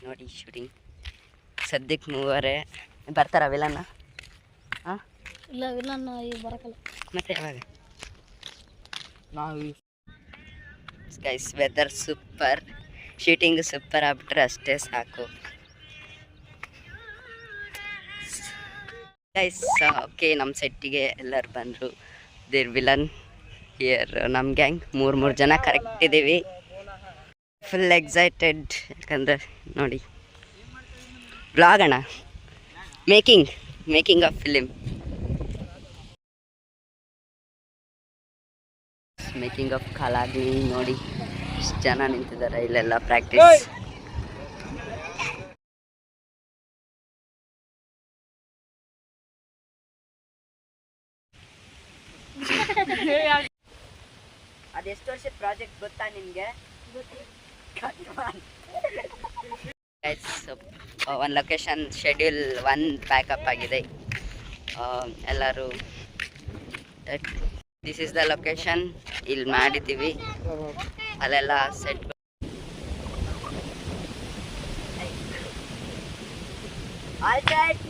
ನೋಡಿ ಶೂಟಿಂಗ್ ಸದ್ಯಕ್ಕೆ ಮೂವರೇ ಬರ್ತಾರ ವಿಲನ್ನ? ಹಾಂ ಇಲ್ಲ ವಿಲನ್ ಈಗ ಬರಕಲ್ಲ. ಮತ್ತೆ ಯಾವಾಗ? ನಾವು guys weather super, shooting super ಆಗ್ಬಿಟ್ರೆ ಅಷ್ಟೇ ಸಾಕು ಗೈಸ್. ಓಕೆ, ನಮ್ಮ ಸೆಟ್ಟಿಗೆ ಎಲ್ಲರೂ ಬಂದರು. There villain here. ನಮ್ಮ ಗ್ಯಾಂಗ್ ಮೂರು ಜನ ಕರೆಕ್ಟ್ ಇದ್ದೀವಿ. ಫುಲ್ ಎಕ್ಸೈಟೆಡ್, ಯಾಕಂದರೆ ನೋಡಿ ಬ್ಲಾಗ್ ಅಣ್ಣ, making of film, making of Kalagni. ನೋಡಿ ಇಷ್ಟು ಜನ ನಿಂತಿದ್ದಾರೆ ಇಲ್ಲೆಲ್ಲ ಪ್ರಾಕ್ಟೀಸ್. ಅದೆಷ್ಟು ವರ್ಷದ ಪ್ರಾಜೆಕ್ಟ್ ಗೊತ್ತಾ ನಿಮಗೆ? ಒಂದು ಲೊಕೇಶನ್ ಶೆಡ್ಯೂಲ್ 1 ಪ್ಯಾಕಪ್ ಆಗಿದೆ. ಎಲ್ಲರೂ ದಿಸ್ ಇಸ್ ದ ಲೊಕೇಶನ್, ಇಲ್ಲಿ ಮಾಡಿದ್ದೀವಿ. ಅಲ್ಲೆಲ್ಲ ಸೆಟ್ ಆಲ್ ಸೆಟ್.